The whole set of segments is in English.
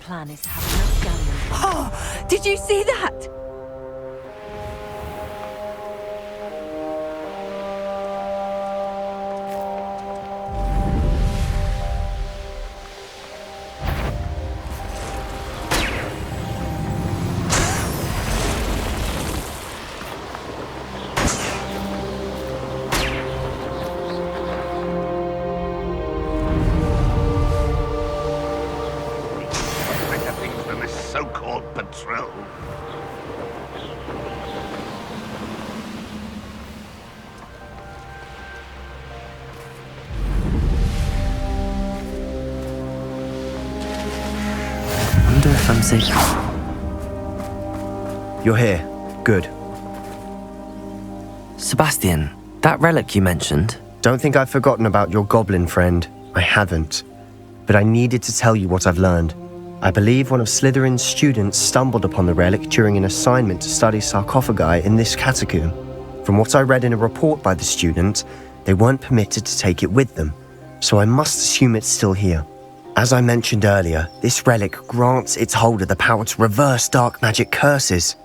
plan is to have enough galleons. Oh, did you see that? So-called patrol. Wonder if I'm safe. You're here. Good. Sebastian, that relic you mentioned. Don't think I've forgotten about your goblin friend. I haven't. But I needed to tell you what I've learned. I believe one of Slytherin's students stumbled upon the relic during an assignment to study sarcophagi in this catacomb. From what I read in a report by the student, they weren't permitted to take it with them, so I must assume it's still here. As I mentioned earlier, this relic grants its holder the power to reverse dark magic curses.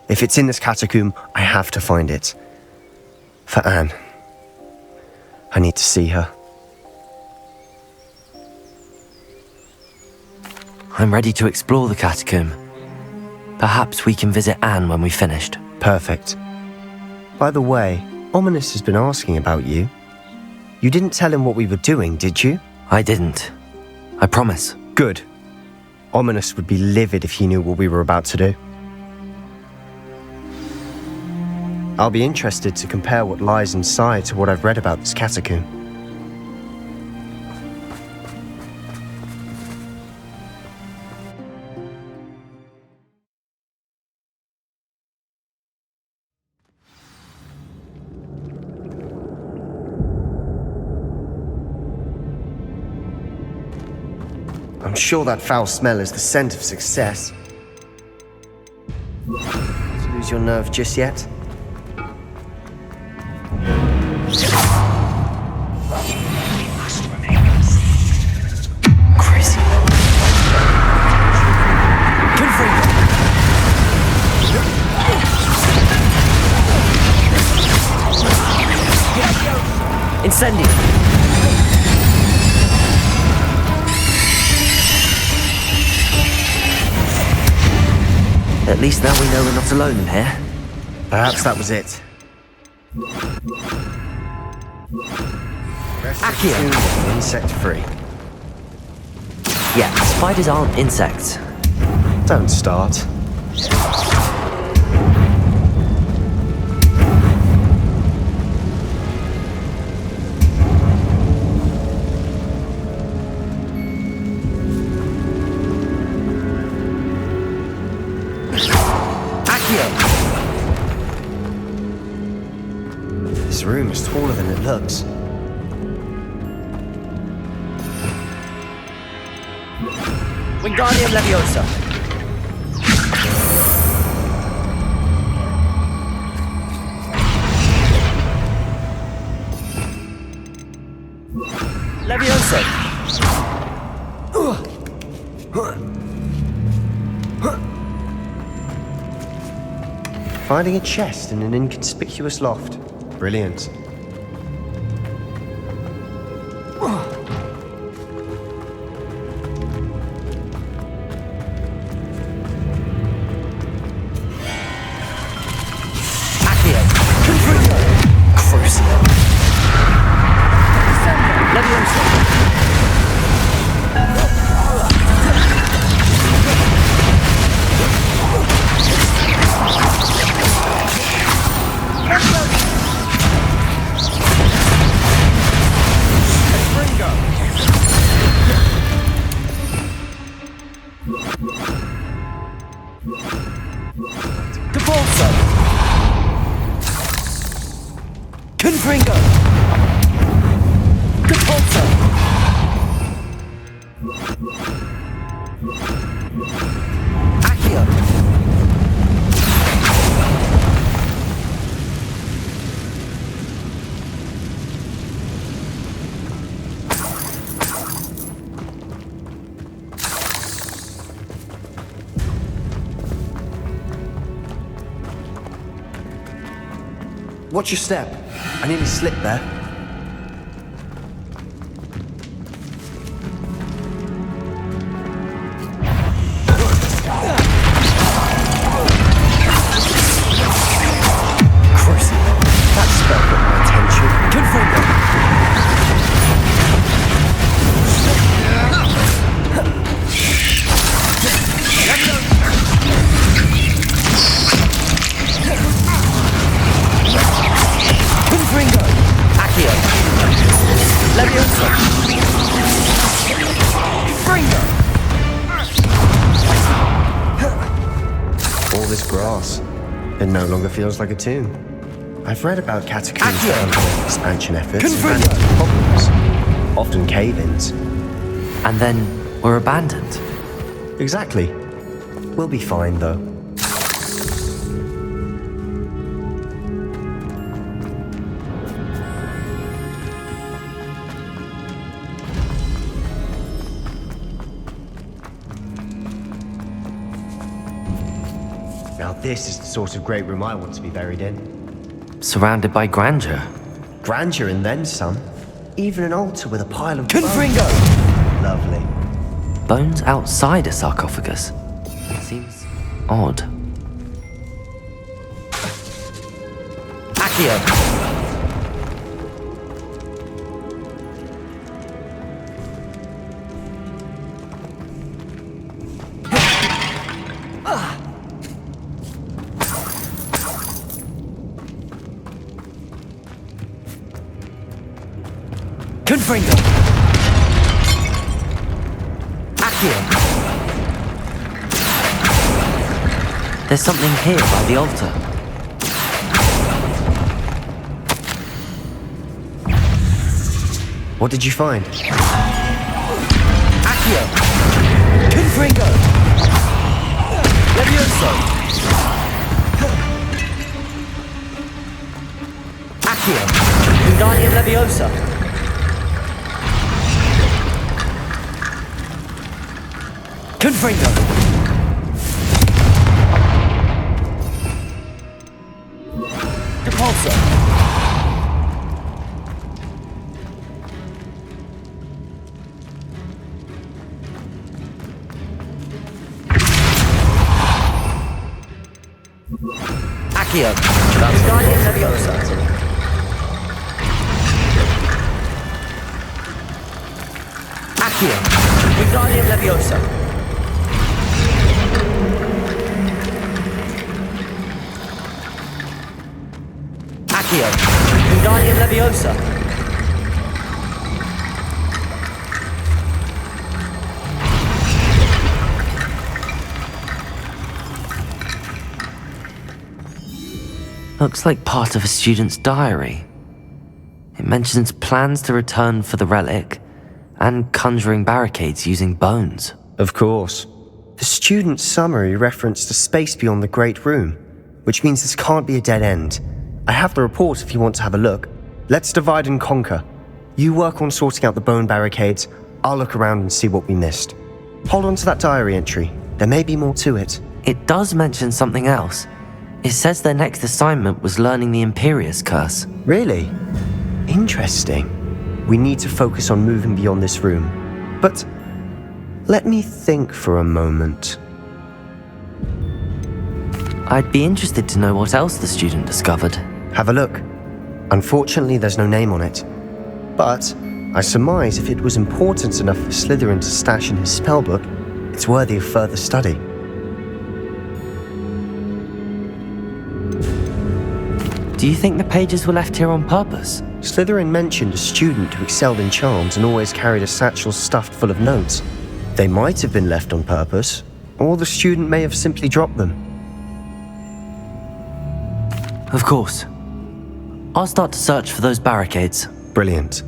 If it's in this catacomb, I have to find it. For Anne. I need to see her. I'm ready to explore the catacomb. Perhaps we can visit Anne when we've finished. Perfect. By the way, Ominous has been asking about you. You didn't tell him what we were doing, did you? I didn't. I promise. Good. Ominous would be livid if he knew what we were about to do. I'll be interested to compare what lies inside to what I've read about this catacomb. I'm sure that foul smell is the scent of success. Did you lose your nerve just yet? Crazy. Incendio. At least now we know we're not alone in here. Perhaps that was it. Accio. Insect-free. Yeah, spiders aren't insects. Don't start. This room is taller than it looks. Wingardium Leviosa. Leviosa. Finding a chest in an inconspicuous loft. Brilliant. Watch your step. I nearly slipped there. Christ, that spell got my attention. Confirm. Confringo! Accio! Leviosa! Fringo! All this grass, it no longer feels like a tomb. I've read about catacombs and expansion efforts and ran into problems, often cave-ins. And then we're abandoned. Exactly. We'll be fine, though. Now this is the sort of great room I want to be buried in. Surrounded by grandeur. Grandeur and then some. Even an altar with a pile of Confringo! bones. Lovely. Bones outside a sarcophagus. Seems odd. Accio! Confringo! Accio! There's something here by the altar. What did you find? Accio! Confringo! Levioso! Accio! Wingardium Leviosa! Confringo! Depulso! Accio! Wingardium Leviosa! Accio! Wingardium Leviosa! Accio! Wingardium Leviosa! Looks like part of a student's diary. It mentions plans to return for the relic and conjuring barricades using bones. Of course. The student's summary referenced a space beyond the Great Room, which means this can't be a dead end. I have the report if you want to have a look. Let's divide and conquer. You work on sorting out the bone barricades. I'll look around and see what we missed. Hold on to that diary entry. There may be more to it. It does mention something else. It says their next assignment was learning the Imperius curse. Really? Interesting. We need to focus on moving beyond this room. But let me think for a moment. I'd be interested to know what else the student discovered. Have a look. Unfortunately, there's no name on it. But I surmise if it was important enough for Slytherin to stash in his spellbook, it's worthy of further study. Do you think the pages were left here on purpose? Slytherin mentioned a student who excelled in charms and always carried a satchel stuffed full of notes. They might have been left on purpose, or the student may have simply dropped them. Of course. I'll start to search for those barricades. Brilliant.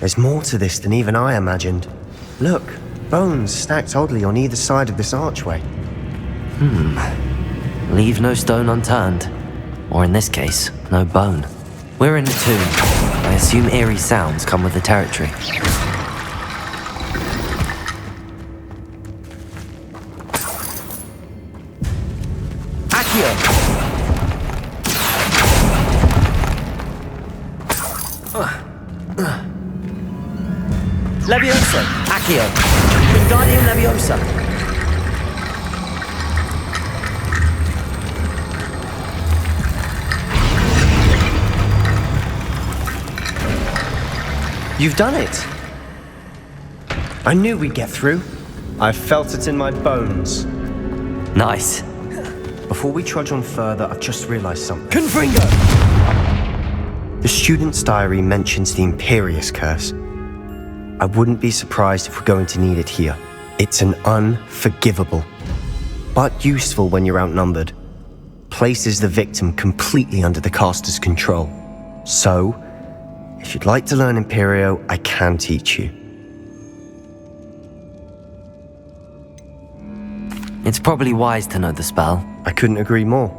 There's more to this than even I imagined. Look, bones stacked oddly on either side of this archway. Leave no stone unturned. Or in this case, no bone. We're in a tomb. I assume eerie sounds come with the territory. Accio! Leviosa! Accio! Wingardium Leviosa! You've done it! I knew we'd get through. I felt it in my bones. Nice. Before we trudge on further, I've just realized something. Confringo! The student's diary mentions the Imperious curse. I wouldn't be surprised if we're going to need it here. It's an unforgivable, but useful when you're outnumbered. Places the victim completely under the caster's control. So, if you'd like to learn Imperio, I can teach you. It's probably wise to know the spell. I couldn't agree more.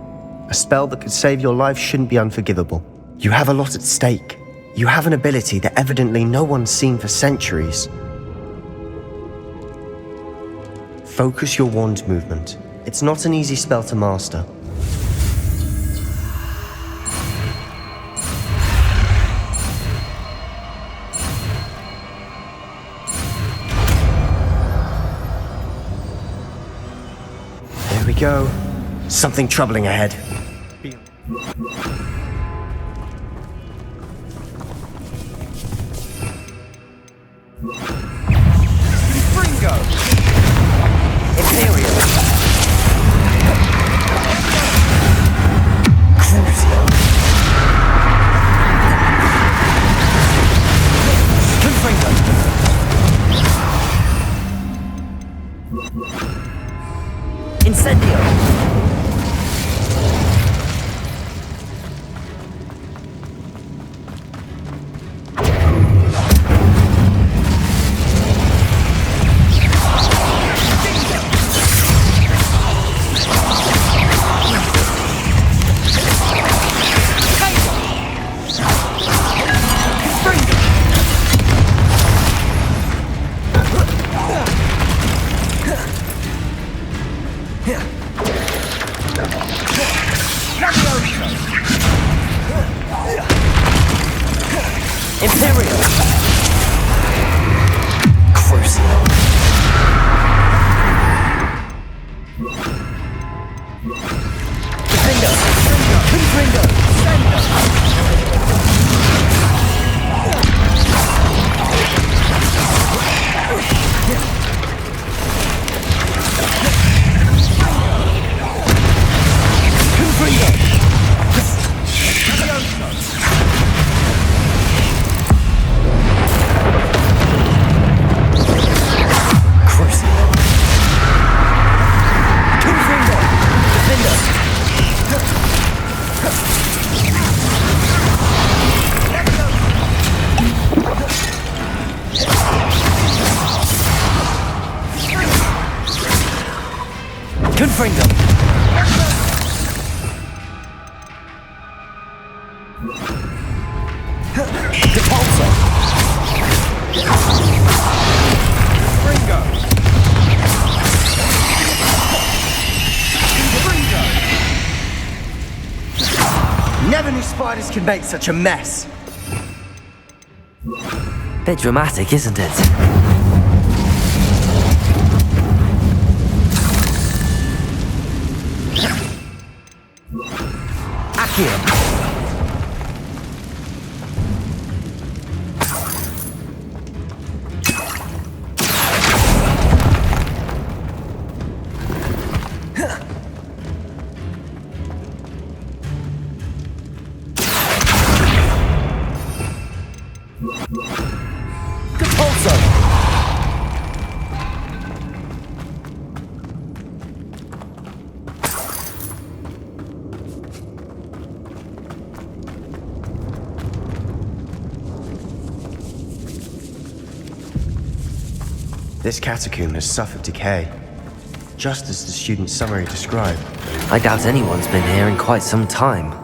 A spell that could save your life shouldn't be unforgivable. You have a lot at stake. You have an ability that evidently no one's seen for centuries. Focus your wand movement. It's not an easy spell to master. There we go. Something troubling ahead. Confringo! Imperio! Crucio! Confringo! Incendio! Imperio! Crucio! Defendo! Confringo! Confringo! Repulsor! Confringo! Never knew spiders could make such a mess. Bit dramatic, isn't it? Accio! Repulsor! This catacomb has suffered decay, just as the student summary described. I doubt anyone's been here in quite some time.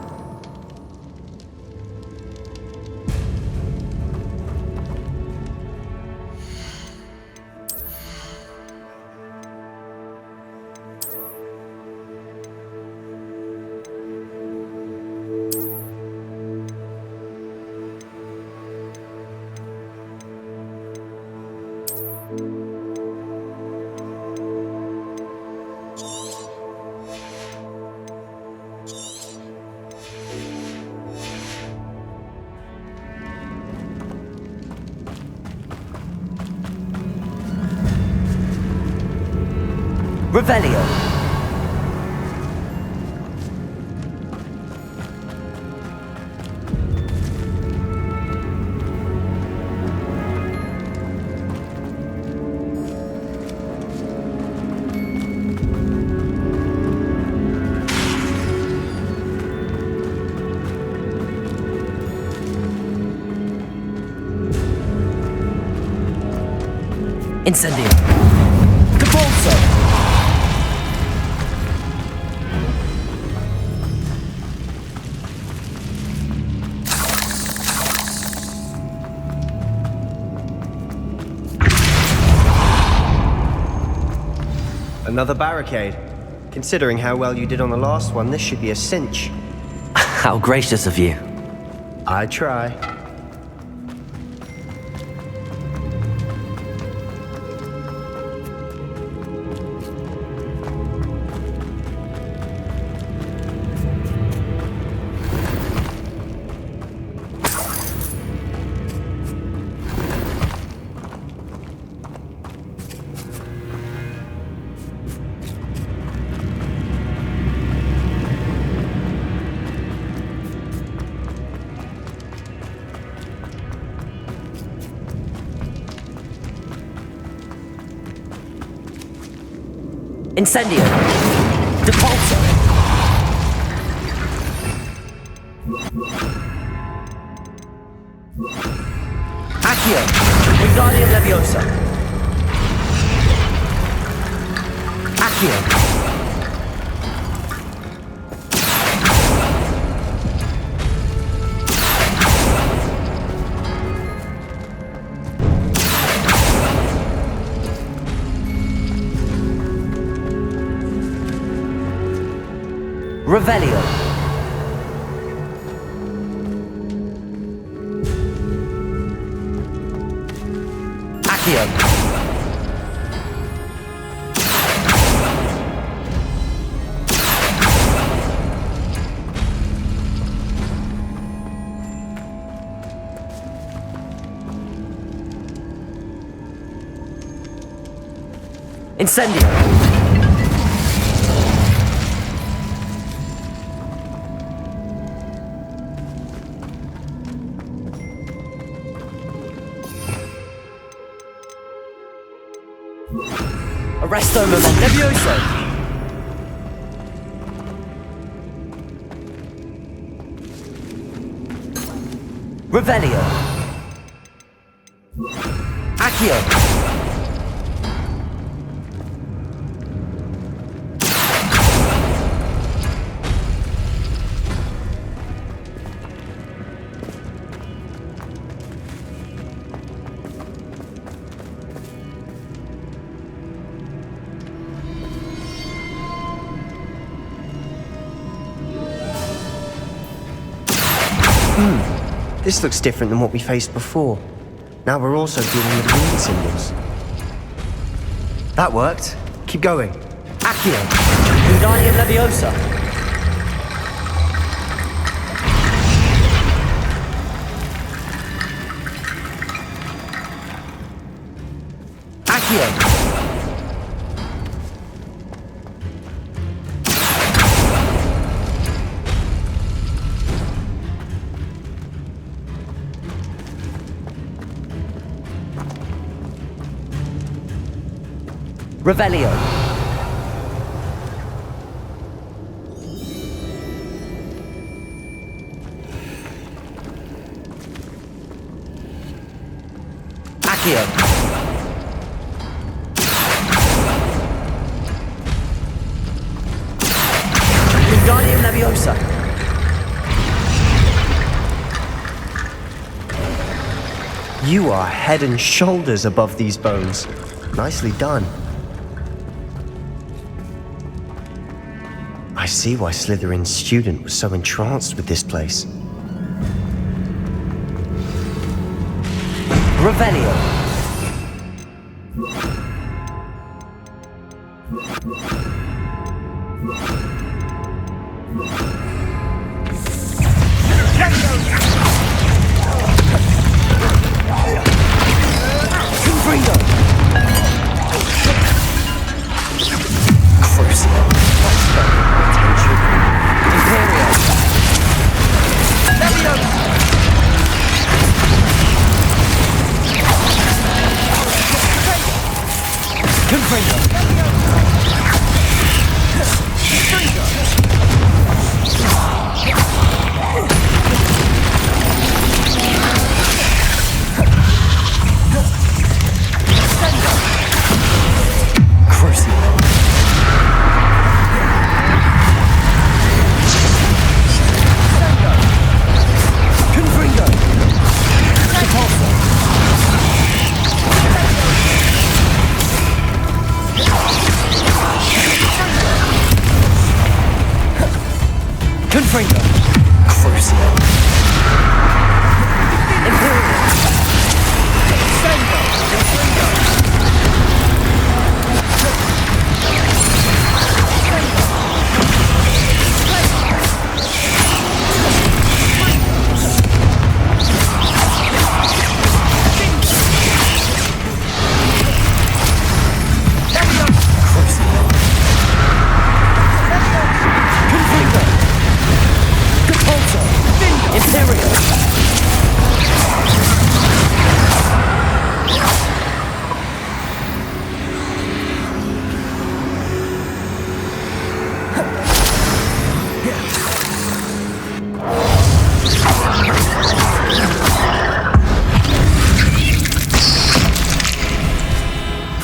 Revelio. Incendio. Capulso. Another barricade. Considering how well you did on the last one, this should be a cinch. How gracious of you. I try. Incendio. Depulso. Accio. Wingardium Leviosa. Accio. Revelio. Accio. Incendio. Arresto Moment Levioso. Revelio. Accio. This looks different than what we faced before. Now we're also dealing with rune symbols. That worked. Keep going. Accio. Wingardium Leviosa. Accio. Revelio. Accio. Wingardium Leviosa! You are head and shoulders above these bones. Nicely done. I see why Slytherin's student was so entranced with this place. Revelio.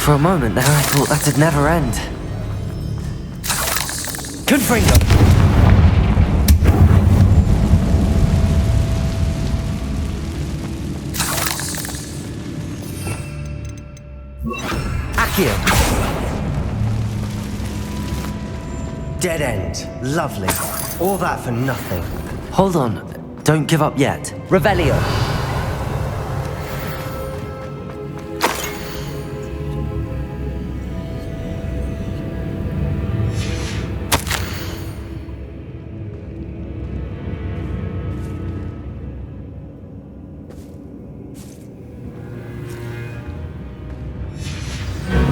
For a moment there, I thought that'd never end. Confringo! Accio! Dead end. Lovely. All that for nothing. Hold on, don't give up yet. Revelio!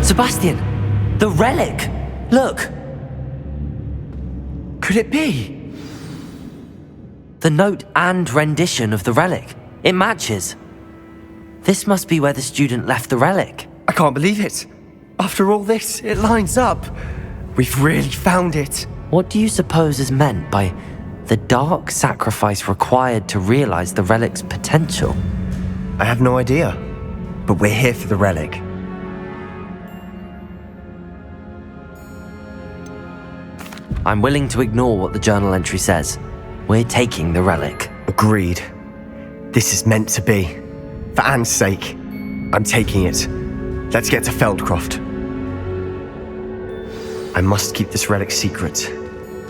Sebastian! The relic! Look! Could it be? The note and rendition of the relic. It matches. This must be where the student left the relic. I can't believe it. After all this, it lines up. We've really found it. What do you suppose is meant by the dark sacrifice required to realize the relic's potential? I have no idea. But we're here for the relic. I'm willing to ignore what the journal entry says. We're taking the relic. Agreed. This is meant to be. For Anne's sake, I'm taking it. Let's get to Feldcroft. I must keep this relic secret,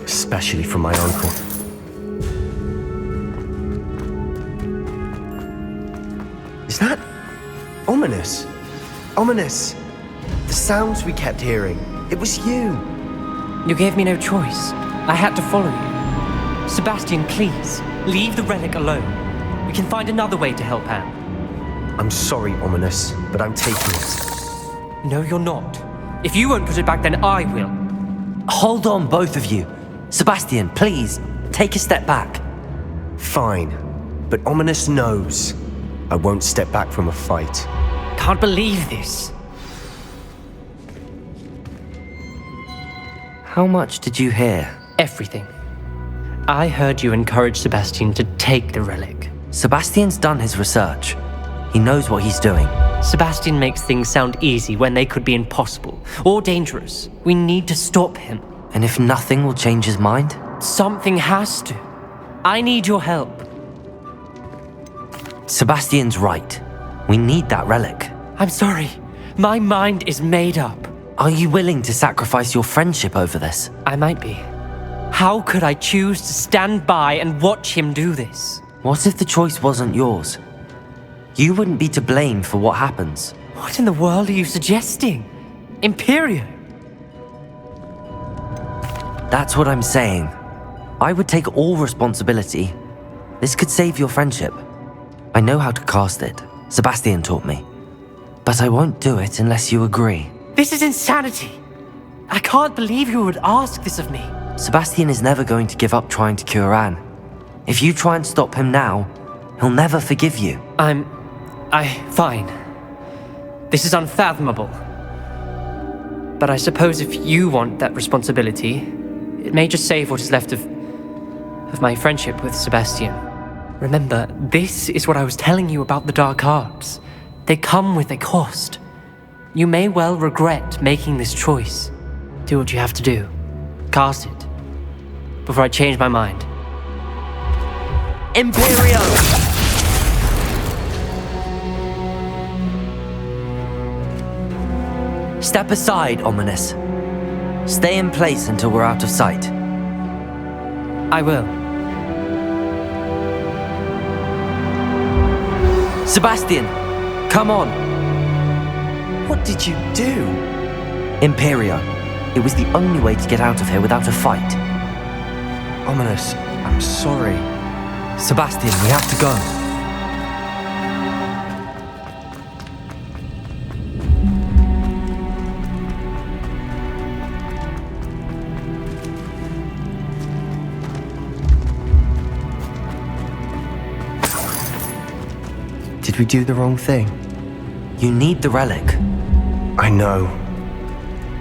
especially from my uncle. Is that ominous? Ominous. The sounds we kept hearing. It was you. You gave me no choice. I had to follow you. Sebastian, please, leave the relic alone. We can find another way to help Anne. I'm sorry, Ominous, but I'm taking it. No, you're not. If you won't put it back, then I will. Hold on, both of you. Sebastian, please, take a step back. Fine, but Ominous knows I won't step back from a fight. Can't believe this. How much did you hear? Everything. I heard you encourage Sebastian to take the relic. Sebastian's done his research. He knows what he's doing. Sebastian makes things sound easy when they could be impossible or dangerous. We need to stop him. And if nothing will change his mind? Something has to. I need your help. Sebastian's right. We need that relic. I'm sorry. My mind is made up. Are you willing to sacrifice your friendship over this? I might be. How could I choose to stand by and watch him do this? What if the choice wasn't yours? You wouldn't be to blame for what happens. What in the world are you suggesting? Imperio? That's what I'm saying. I would take all responsibility. This could save your friendship. I know how to cast it. Sebastian taught me. But I won't do it unless you agree. This is insanity. I can't believe you would ask this of me. Sebastian is never going to give up trying to cure Anne. If you try and stop him now, he'll never forgive you. Fine. This is unfathomable. But I suppose if you want that responsibility, it may just save what is left of my friendship with Sebastian. Remember, this is what I was telling you about the dark arts. They come with a cost. You may well regret making this choice. Do what you have to do. Cast it. Before I change my mind. Imperio! Step aside, Ominous. Stay in place until we're out of sight. I will. Sebastian, come on. What did you do? Imperio. It was the only way to get out of here without a fight. Ominous, I'm sorry. Sebastian, we have to go. Did we do the wrong thing? You need the relic. I know.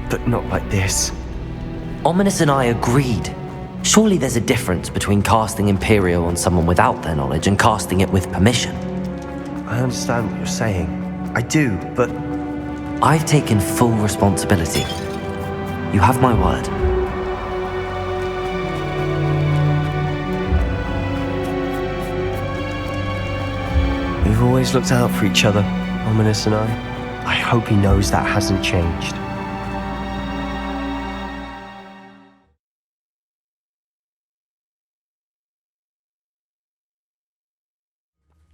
But not like this. Ominous and I agreed. Surely there's a difference between casting Imperio on someone without their knowledge and casting it with permission. I understand what you're saying. I do, but... I've taken full responsibility. You have my word. We've always looked out for each other, Ominous and I. I hope he knows that hasn't changed.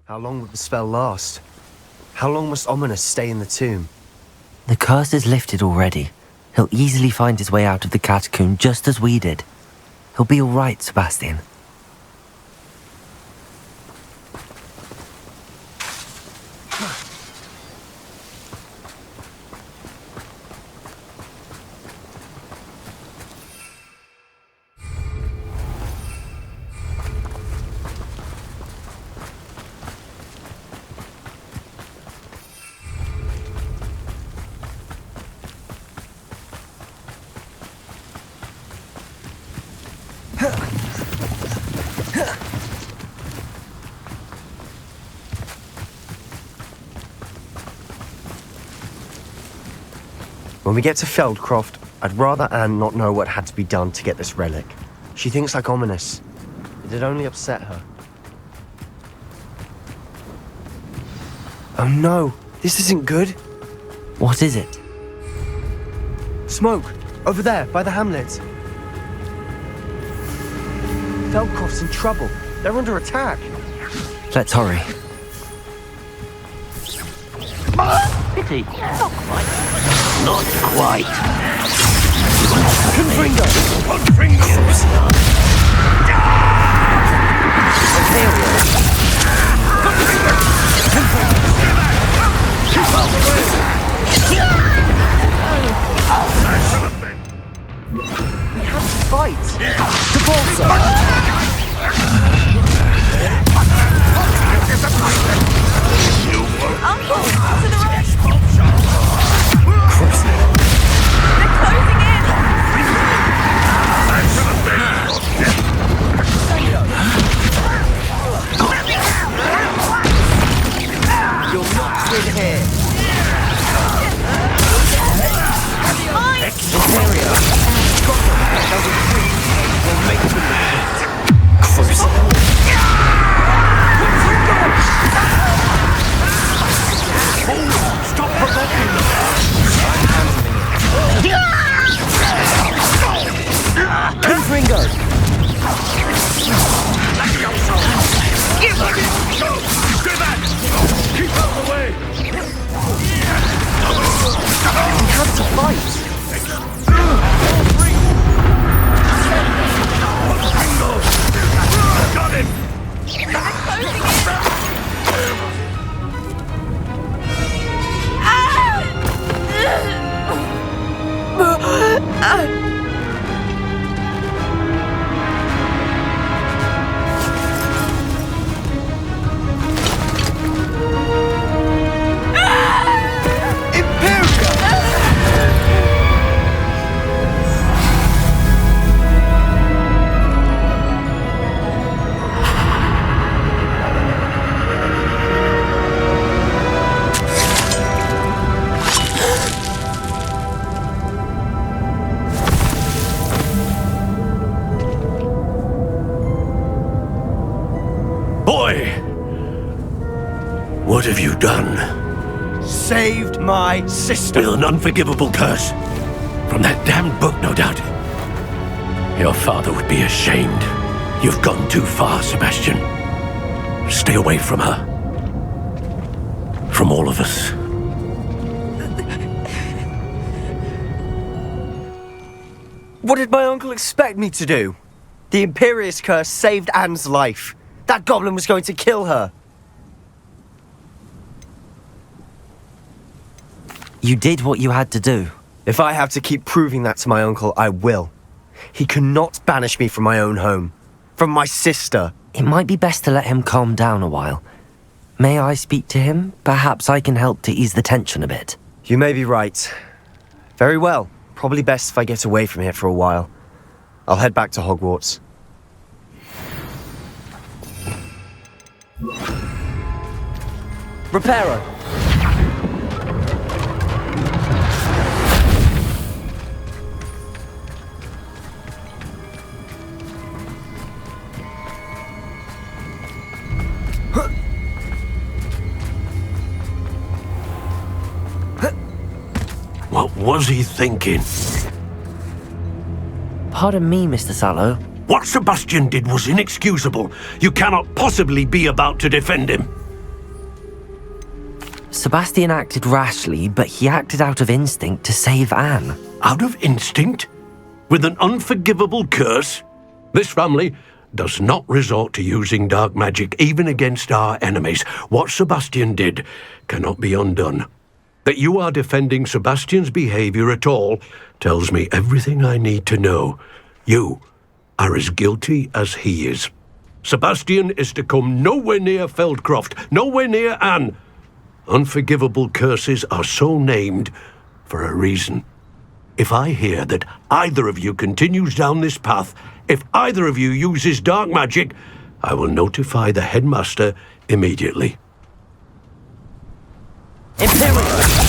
How long will the spell last? How long must Ominous stay in the tomb? The curse is lifted already. He'll easily find his way out of the catacomb just as we did. He'll be all right, Sebastian. When we get to Feldcroft, I'd rather Anne not know what had to be done to get this relic. She thinks like Ominous. It'd only upset her. Oh no, this isn't good. What is it? Smoke! Over there, by the hamlet. Feldcroft's in trouble. They're under attack. Let's hurry. Pity. Not quite. Not quite. Confringo! We have to fight! Uncle, to the right! They're closing in! You're not in here! Mine! Imperio! We'll make them What have you done? Saved my sister. With an unforgivable curse. From that damned book, no doubt. Your father would be ashamed. You've gone too far, Sebastian. Stay away from her. From all of us. What did my uncle expect me to do? The Imperious curse saved Anne's life. That goblin was going to kill her. You did what you had to do. If I have to keep proving that to my uncle, I will. He cannot banish me from my own home. From my sister. It might be best to let him calm down a while. May I speak to him? Perhaps I can help to ease the tension a bit. You may be right. Very well. Probably best if I get away from here for a while. I'll head back to Hogwarts. Reparo. What was he thinking? Pardon me, Mr. Sallow. What Sebastian did was inexcusable. You cannot possibly be about to defend him. Sebastian acted rashly, but he acted out of instinct to save Anne. Out of instinct? With an unforgivable curse? This family does not resort to using dark magic even against our enemies. What Sebastian did cannot be undone. That you are defending Sebastian's behavior at all tells me everything I need to know. You are as guilty as he is. Sebastian is to come nowhere near Feldcroft, nowhere near Anne. Unforgivable curses are so named for a reason. If I hear that either of you continues down this path, if either of you uses dark magic, I will notify the headmaster immediately. Imperio.